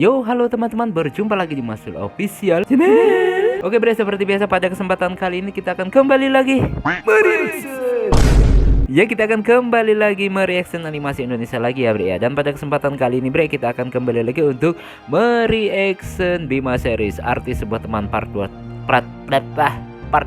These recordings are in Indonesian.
Yo, halo teman-teman, berjumpa lagi di Masul Official Channel. Oke bre, seperti biasa pada kesempatan kali ini kita akan kembali lagi mereaction. Ya, kita akan kembali lagi mereaction animasi Indonesia lagi ya bre ya. Dan pada kesempatan kali ini bre, kita akan kembali lagi untuk mereaction Bima Series, Artis Sebuah Teman part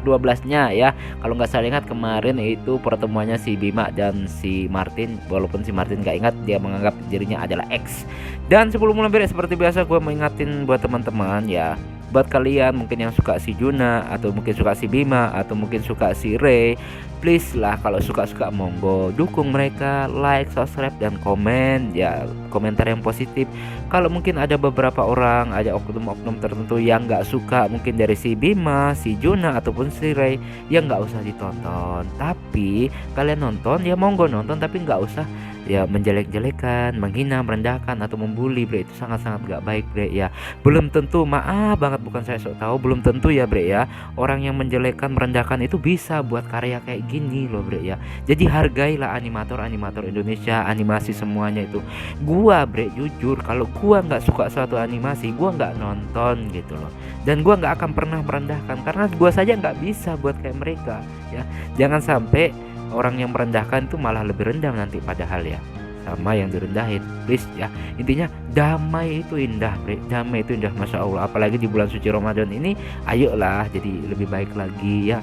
12-nya ya. Kalau nggak salah ingat kemarin itu pertemuannya si Bima dan si Martin. Walaupun si Martin nggak ingat, dia menganggap dirinya adalah X. Dan sebelum mulai beres, seperti biasa gue mengingatin buat teman-teman ya, buat kalian mungkin yang suka si Juna, atau mungkin suka si Bima, atau mungkin suka si Ray, please lah kalau suka-suka monggo dukung mereka, like, subscribe, dan komen ya, komentar yang positif. Kalau mungkin ada beberapa orang, ada oknum-oknum tertentu yang nggak suka mungkin dari si Bima, si Juna, ataupun si Ray, ya nggak usah ditonton. Tapi kalian nonton ya monggo nonton, tapi nggak usah ya menjelek-jelekan, menghina, merendahkan, atau membuli bre. Itu sangat-sangat gak baik bre ya. Belum tentu, maaf banget bukan saya sok tahu, belum tentu ya bre ya, orang yang menjelekkan, merendahkan itu bisa buat karya kayak gini loh bre ya. Jadi hargailah animator-animator Indonesia, animasi semuanya itu. Gua bre jujur, kalau gua nggak suka suatu animasi, gua nggak nonton gitu loh. Dan gua nggak akan pernah merendahkan, karena gua saja nggak bisa buat kayak mereka ya. Jangan sampai orang yang merendahkan itu malah lebih rendah nanti padahal ya, sama yang direndahin. Please ya, intinya damai itu indah bre, damai itu indah, masya Allah. Apalagi di bulan suci Ramadan ini, ayolah jadi lebih baik lagi ya.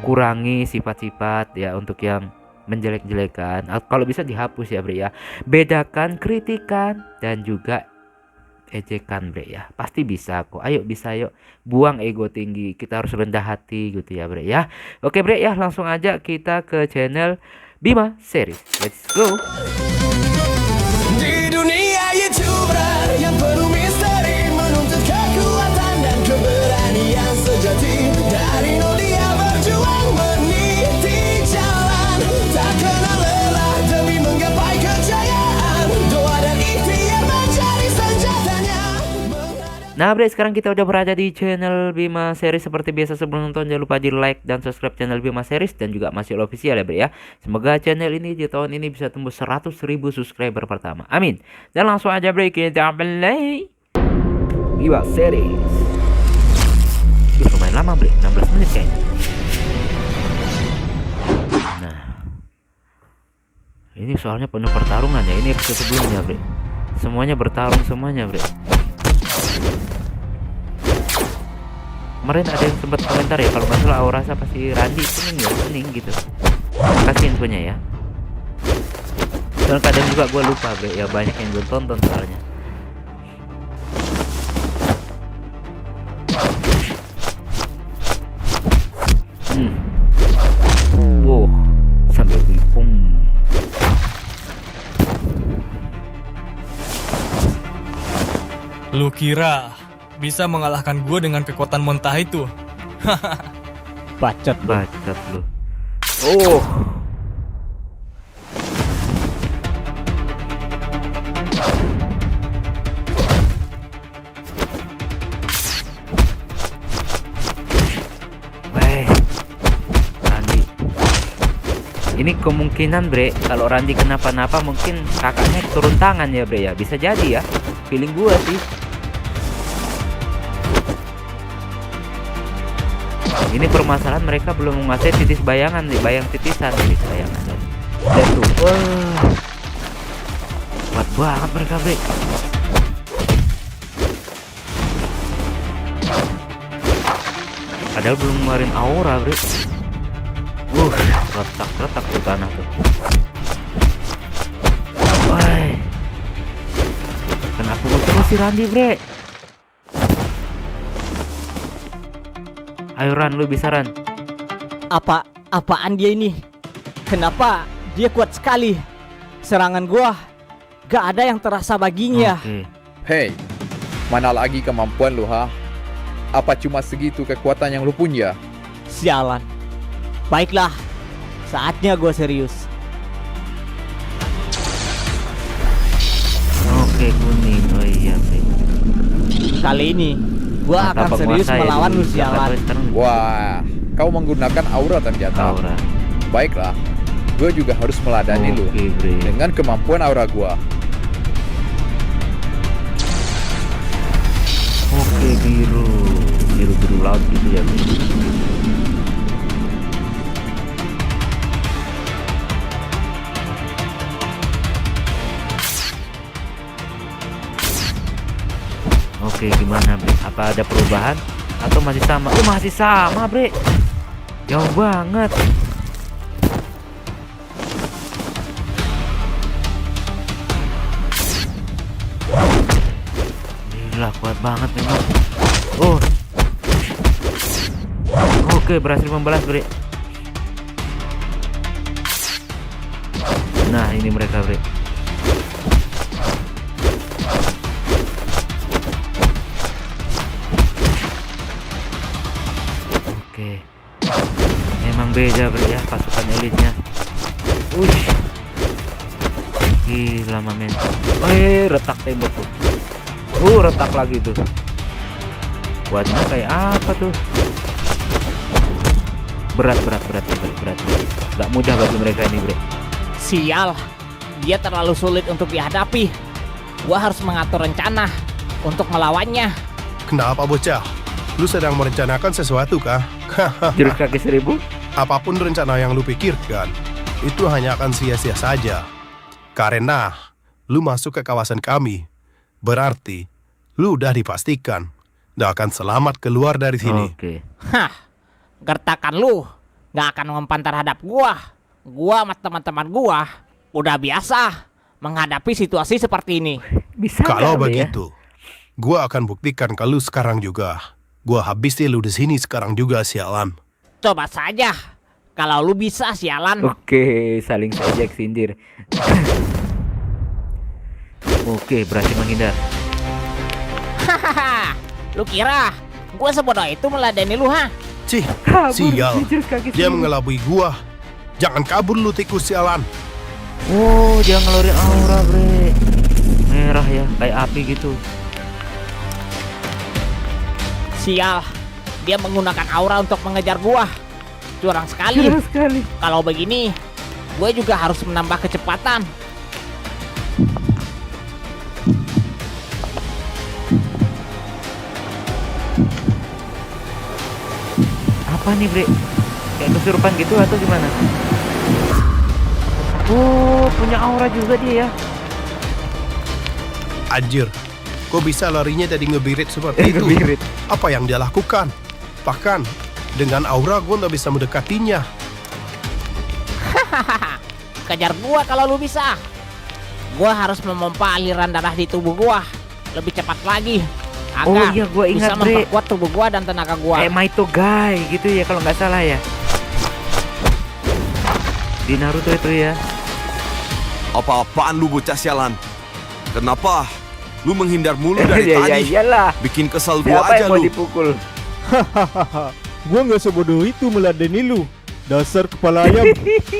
Kurangi sifat-sifat ya untuk yang menjelek-jelekan, kalau bisa dihapus ya bre ya. Bedakan kritikan dan juga ejekan bre ya, pasti bisa kok. Ayo bisa, yuk buang ego tinggi, kita harus rendah hati gitu ya bre ya. Oke bre ya, langsung aja kita ke channel Bima Series, let's go. Di dunia YouTuber yang penuh misteri, menuntut kekuatan dan keberanian sejati. Dari nol dia berjuang meniti jalan, tak kenal lelah demi menggapai kejayaan. Doa dan ikhtiar menjadi senjatanya. Nah bre, sekarang kita udah berada di channel Bima Series. Seperti biasa sebelum nonton jangan lupa di like dan subscribe channel Bima Series dan juga Masul Official ya bre ya. Semoga channel ini di tahun ini bisa tembus 100.000 subscriber pertama, amin. Dan langsung aja bre, kita play Bima Series. Lumayan lama bre, 16 menit kayaknya. Nah, ini soalnya penuh pertarungan ya. Ini episode sebelumnya bre, semuanya bertarung semuanya bre. Kemarin ada yang sempat komentar ya, kalau nggak salah Aura pasti Randi kuning ya, kuning gitu. Kasih infonya ya. Dan kadang juga gue lupa bre ya, banyak yang belum tonton soalnya. Wow, sambil bipung. Lu kira bisa mengalahkan gue dengan kekuatan mentah itu? Bacot Bacot lu. Oh. Weh, Randi. Ini kemungkinan bre, kalau Randi kenapa-napa mungkin kakaknya turun tangan ya bre ya. Bisa jadi ya, feeling gua sih. Ini permasalahan mereka belum menguasai titis bayangan nih, bayang titisan titis bayangan. Dan tuh, wah, kuat banget mereka bre. Padahal belum ngeluarin aura bre. Retak tuh tanah tuh. Wah, kenapa gue terus si Randi bre? Ayo Ran, lu bisa Ran. Apaan dia ini? Kenapa dia kuat sekali? Serangan gua gak ada yang terasa baginya. Oke. Hei, mana lagi kemampuan lu ha? Apa cuma segitu kekuatan yang lu punya? Sialan. Baiklah, saatnya gua serius. Oke, kuning. Oh iya bre. Kali ini gua Mata akan serius penguasa ya melawan dulu. lu sialan. Sekarang Wah, kau menggunakan aura ternyata. aura. Baiklah, gue juga harus meladani lu Oke bre. dengan kemampuan aura gua. biru, biru laut gitu ya bre. Oke, gimana bre? Apa ada perubahan atau masih sama? Oh, masih sama bre, jauh banget. Gila, kuat banget memang. Oh, oke, berhasil membalas bre. Nah, ini mereka bre. Oke, memang beda bre ya pasukan elitnya. Ush, gila men. Retak tembok tuh. Retak lagi tuh. Kuatnya kayak apa tuh? Berat. Gak mudah bagi mereka ini bre. Sial, dia terlalu sulit untuk dihadapi. Gua harus mengatur rencana untuk melawannya. Kenapa bocah? Lu sedang merencanakan sesuatu kah? Jurus kaki 1000? Apapun rencana yang lu pikirkan, itu hanya akan sia-sia saja. Karena lu masuk ke kawasan kami, berarti lu udah dipastikan gak akan selamat keluar dari sini. Oke. Hah, gertakan lu gak akan mempan terhadap gua. Gua sama teman-teman gua udah biasa menghadapi situasi seperti ini. Bisa Kalau nggak, Bre, ya? begitu, gua akan buktikan ke lu sekarang juga. Gua habisin lu di sini sekarang juga, sialan. Coba saja, kalau lu bisa sialan. Oke, saling ejek sindir. Oke, berhasil menghindar. Hahaha, lu kira gua sebodoh itu meladeni lu, ha? Cih, Kabur, sial. jurus kaki Dia 1000. mengelabui gua. Jangan kabur lu tikus, sialan. Oh, dia ngeluarin aura bre. Merah ya, kayak api gitu. Sial, dia menggunakan aura untuk mengejar gua. Curang sekali. Curang sekali. Kalau begini, gue juga harus menambah kecepatan. Apa nih bre? Kayak kesurupan gitu atau gimana? Oh, punya aura juga dia ya. Anjir, kok bisa larinya jadi ngebirit seperti itu? Ngebirit. Apa yang dia lakukan? Bahkan, dengan aura gue nggak bisa mendekatinya. Kejar gua kalau lu bisa. Gua harus memompa aliran darah di tubuh gua lebih cepat lagi agar Oh iya, gua ingat, bisa Bre. memperkuat tubuh gua dan tenaga gua. Maito Guy gitu ya kalau nggak salah ya. Di Naruto itu ya. Apa-apaan lu bocah sialan? Kenapa? Lu menghindar mulu dari Ya tadi. iyalah. Bikin kesal gua Siapa aja yang mau lu. dipukul? Gua nggak sebodoh itu meladeni lu. Dasar kepala ayam.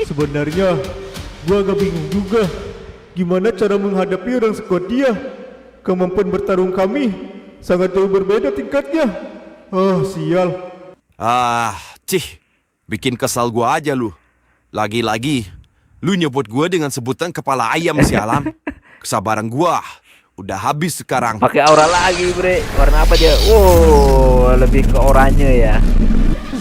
Sebenarnya gua agak bingung juga. Gimana cara menghadapi orang sekuat dia? Kemampuan bertarung kami sangat jauh berbeda tingkatnya. Sial. Cih. Bikin kesal gua aja lu. Lagi-lagi lu nyebut gua dengan sebutan kepala ayam sialan. Kesabaran gua udah habis sekarang. Pakai aura lagi, bre. Warna apa dia? Wow, lebih ke oranye ya.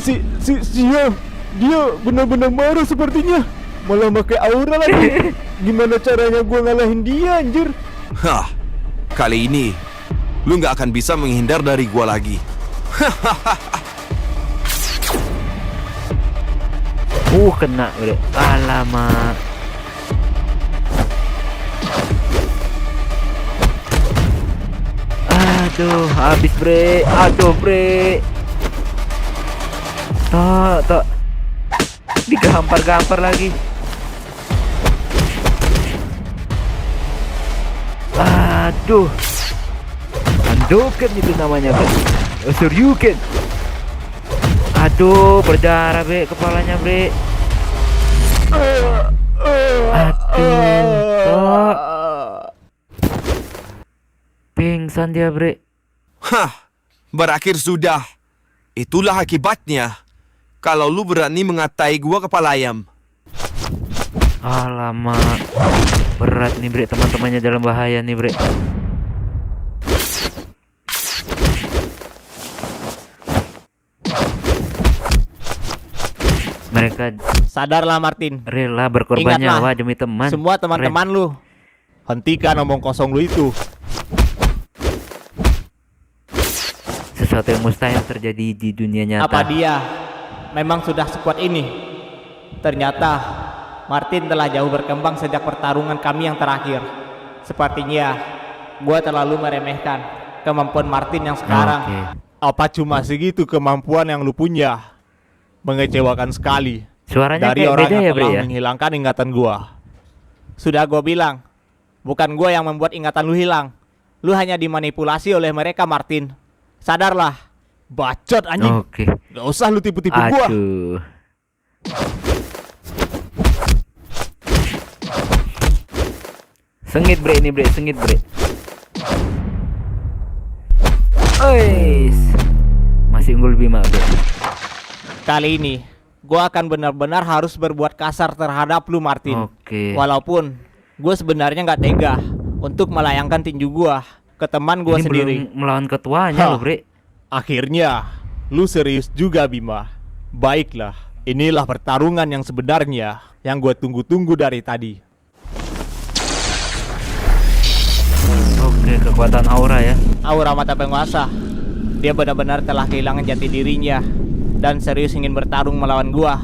Sial. Dia benar-benar marah sepertinya. Malah pakai aura lagi. Gimana caranya gua ngalahin dia, anjir? Hah. Kali ini lu nggak akan bisa menghindar dari gua lagi. Kena, bre. Alamak. Aduh, habis bre. Aduh, bre. Tak. Digampar-gampar lagi. Aduh. Handoken itu namanya, bre. Shoryuken. Aduh, berdarah, bre, kepalanya, bre. Aduh, pingsan dia, bre. Hah. Berakhir sudah. Itulah akibatnya. Kalau lu berani mengatai gua kepala ayam. Alamak, berat nih, bre. Teman-temannya dalam bahaya nih, bre. Mereka Sadarlah Martin. rela berkorban Ingatlah, nyawa demi teman. Semua teman-teman lu. Hentikan omong kosong lu itu. Sesuatu yang mustahil terjadi di dunia nyata. Apa dia memang sudah sekuat ini? Ternyata Martin telah jauh berkembang sejak pertarungan kami yang terakhir. Sepertinya gua terlalu meremehkan kemampuan Martin yang sekarang. Oke. Apa cuma segitu kemampuan yang lu punya? Mengecewakan sekali. Suaranya Dari kayak orang beda yang ya, Bre telah ya. menghilangkan ingatan gua. Sudah gua bilang, bukan gua yang membuat ingatan lu hilang. Lu hanya dimanipulasi oleh mereka, Martin. Sadarlah. Bacot anjing. Oke. Gak usah lu tipu-tipu gua. Aduh. Sengit bre ini bre, sengit bre. Ois. Masih unggul Bima bre. Kali ini gua akan benar-benar harus berbuat kasar terhadap lu, Martin. Oke. Walaupun gue sebenarnya nggak tega untuk melayangkan tinju gua ke teman gua Ini sendiri. belum melawan ketuanya Hah. loh bre. Akhirnya, lu serius juga Bima. Baiklah, inilah pertarungan yang sebenarnya yang gue tunggu-tunggu dari tadi. Oke, kekuatan aura ya. Aura mata penguasa. Dia benar-benar telah kehilangan jati dirinya dan serius ingin bertarung melawan gua.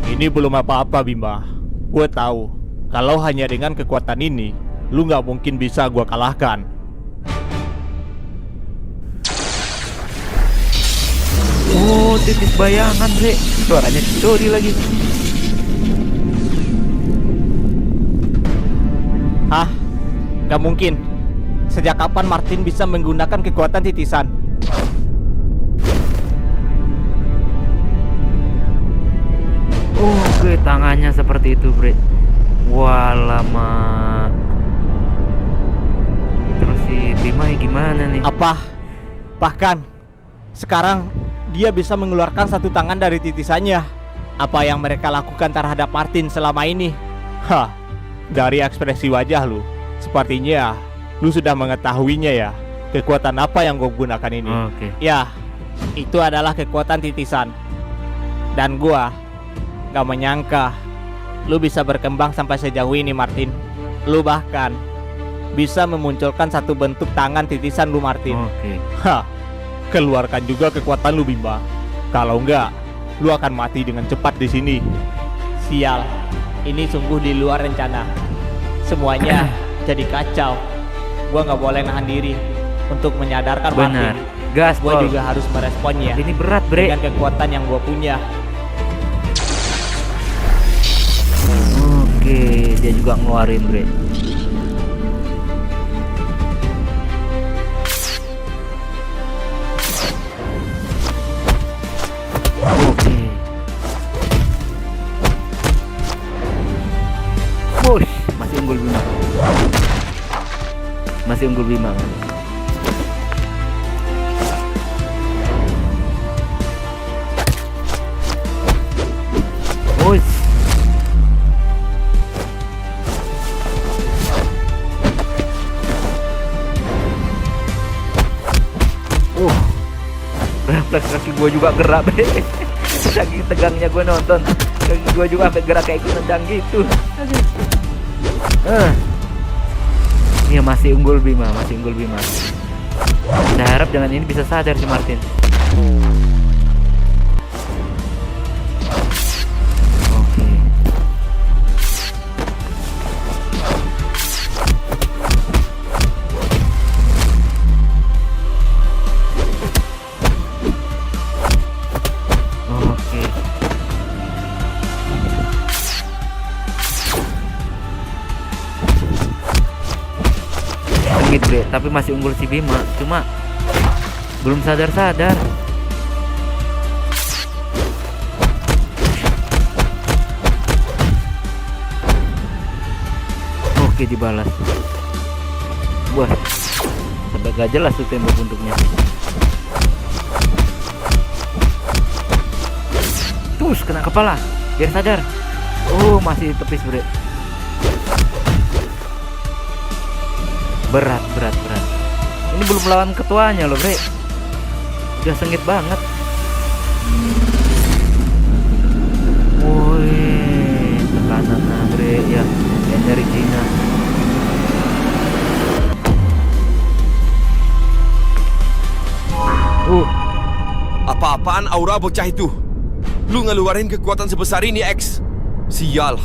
Ini belum apa-apa Bima. Gue tahu, kalau hanya dengan kekuatan ini, lu nggak mungkin bisa gue kalahkan. Oh, titis bayangan bre. Suaranya Chidori lagi. Hah? Gak mungkin. Sejak kapan Martin bisa menggunakan kekuatan titisan? Oke, tangannya seperti itu bre. Walama. Terus si Bima gimana nih? Apa? Bahkan sekarang dia bisa mengeluarkan satu tangan dari titisannya. Apa yang mereka lakukan terhadap Martin selama ini? Hah, dari ekspresi wajah lu, sepertinya lu sudah mengetahuinya ya. Kekuatan apa yang gue gunakan ini? Oke. Ya, itu adalah kekuatan titisan. Dan gua gak menyangka lu bisa berkembang sampai sejauh ini, Martin. Lu bahkan bisa memunculkan satu bentuk tangan titisan lu, Martin. Oke. Hah, keluarkan juga kekuatan lu Bima. Kalau enggak, lu akan mati dengan cepat di sini. Sial, ini sungguh di luar rencana. Semuanya jadi kacau. Gua gak boleh nahan diri untuk menyadarkan Benar. Martin. Gas Gua Paul. juga harus meresponnya Ini berat bre. dengan kekuatan yang gua punya. Oke, dia juga ngeluarin bre. Oke. Push, masih unggul Bima. Masih unggul Bima. Push. Refleks kaki gue juga gerak be. Saking tegangnya gue nonton, kaki gue juga sampai gerak kayak gue nendang gitu. Iya masih unggul Bima, masih unggul Bima. Saya harap dengan ini bisa sadar si Martin. Oke. Oke. Sedikit bre, tapi masih unggul si Bima. Cuma belum sadar-sadar. Oke, dibalas. Wah, sampai gak jelas tuh tembok bentuknya. Terus kena kepala, biar sadar. Oh, masih tepis bre. Berat. Ini belum melawan ketuanya loh bre. Udah sengit banget. Wow. dari Cina. Apa-apaan aura bocah itu? Lu ngeluarin kekuatan sebesar ini, X. Sial.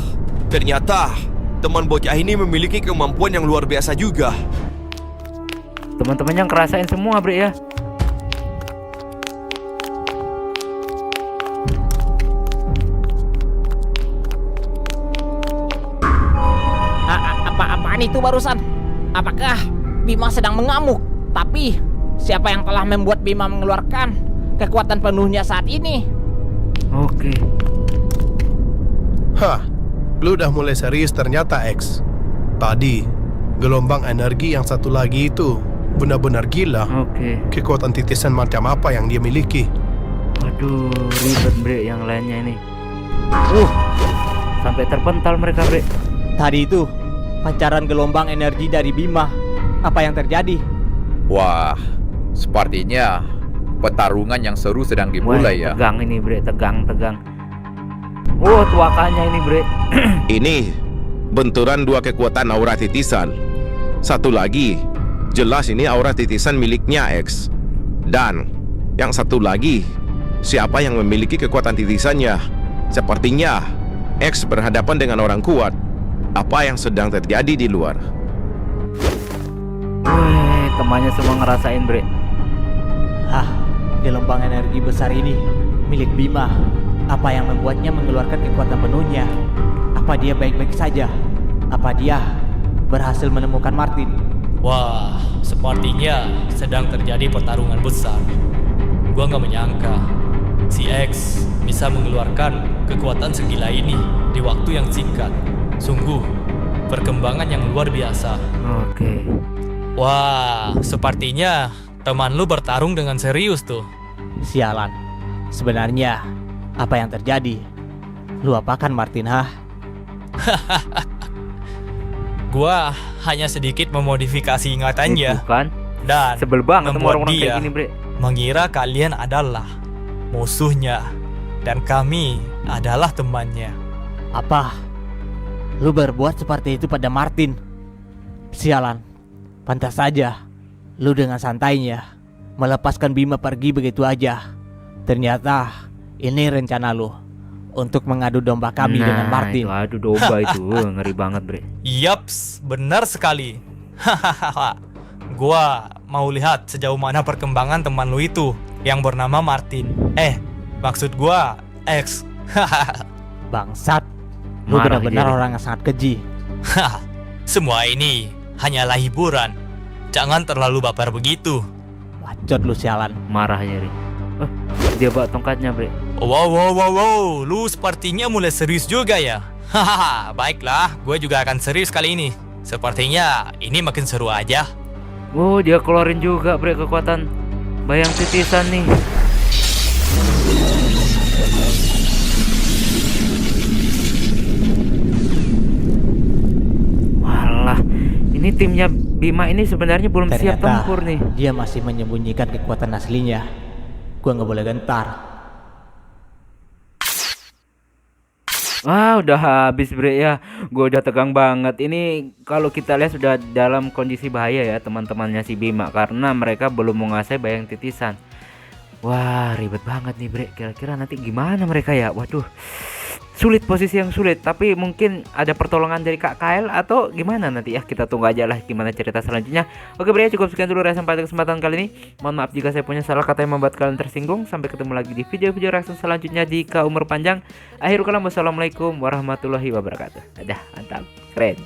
Ternyata teman bocah ini memiliki kemampuan yang luar biasa juga. Teman-temannya ngerasain semua, Bre ya. Apaan itu barusan? Apakah Bima sedang mengamuk? Tapi siapa yang telah membuat Bima mengeluarkan kekuatan penuhnya saat ini? Oke. Hah, lu udah mulai serius ternyata, X. Tadi, gelombang energi yang satu lagi itu benar-benar gila. Oke. Kekuatan titisan macam apa yang dia miliki? Aduh, ribet, Bre, yang lainnya ini. Sampai terpental mereka, Bre. Tadi itu pancaran gelombang energi dari Bima. Apa yang terjadi? Wah, sepertinya pertarungan yang seru sedang dimulai ya. Tegang ini, Bre, tegang. Tuakannya ini, Bre. Ini benturan dua kekuatan aura titisan. Satu lagi, jelas ini aura titisan miliknya X. Dan yang satu lagi, siapa yang memiliki kekuatan titisannya? Sepertinya X berhadapan dengan orang kuat. Apa yang sedang terjadi di luar? Temannya semua ngerasain, Bre. Gelombang energi besar ini milik Bima. Apa yang membuatnya mengeluarkan kekuatan penuhnya? Apa dia baik-baik saja? Apa dia berhasil menemukan Martin? Wah, sepertinya sedang terjadi pertarungan besar. Gua nggak menyangka si X bisa mengeluarkan kekuatan segila ini di waktu yang singkat. Sungguh perkembangan yang luar biasa. Oke. Wah, sepertinya teman lu bertarung dengan serius tuh. Sialan. Sebenarnya apa yang terjadi? Lu apakan Martin, Gua hanya sedikit memodifikasi ingatannya Itu kan. dan Sebel banget sama membuat orang-orang dia kayak gini, Bre. mengira kalian adalah musuhnya dan kami adalah temannya. Apa? Lu berbuat seperti itu pada Martin? Sialan. Pantas saja lu dengan santainya melepaskan Bima pergi begitu aja. Ternyata ini rencana lu untuk mengadu domba kami dengan Martin. Itu adu domba itu ngeri banget, Bre. Yaps, benar sekali. Hahaha. Gua mau lihat sejauh mana perkembangan teman lu itu yang bernama Martin. Maksud gua X. Bangsat. Lu Marah benar-benar dia. orang yang sangat keji. Semua ini hanyalah hiburan. Jangan terlalu baper begitu. Bacot lu sialan. Marahnya, Bre. Dia bawa tongkatnya, Bre. Wow, lu sepertinya mulai serius juga ya. Hahaha, baiklah, gue juga akan serius kali ini. Sepertinya ini makin seru aja. Dia keluarin juga, Bre, kekuatan bayang titisan nih. Walah, ini timnya Bima ini sebenarnya belum siap Ternyata tempur nih. dia masih menyembunyikan kekuatan aslinya. Gua nggak boleh gentar. Udah habis, Bre ya. Gue udah tegang banget. Ini kalau kita lihat sudah dalam kondisi bahaya ya teman-temannya si Bima, karena mereka belum menguasai bayang titisan. Wah, ribet banget nih, Bre. Kira-kira nanti gimana mereka ya? Waduh, sulit, posisi yang sulit. Tapi mungkin ada pertolongan dari Kak Kael atau gimana nanti ya. Kita tunggu aja lah gimana cerita selanjutnya. Oke, Bre, cukup sekian dulu reaction pada kesempatan kali ini. Mohon maaf jika saya punya salah kata yang membuat kalian tersinggung. Sampai ketemu lagi di video-video reaction selanjutnya di Umur Panjang. Akhirul kalam, wassalamualaikum warahmatullahi wabarakatuh. Dadah, mantap, keren.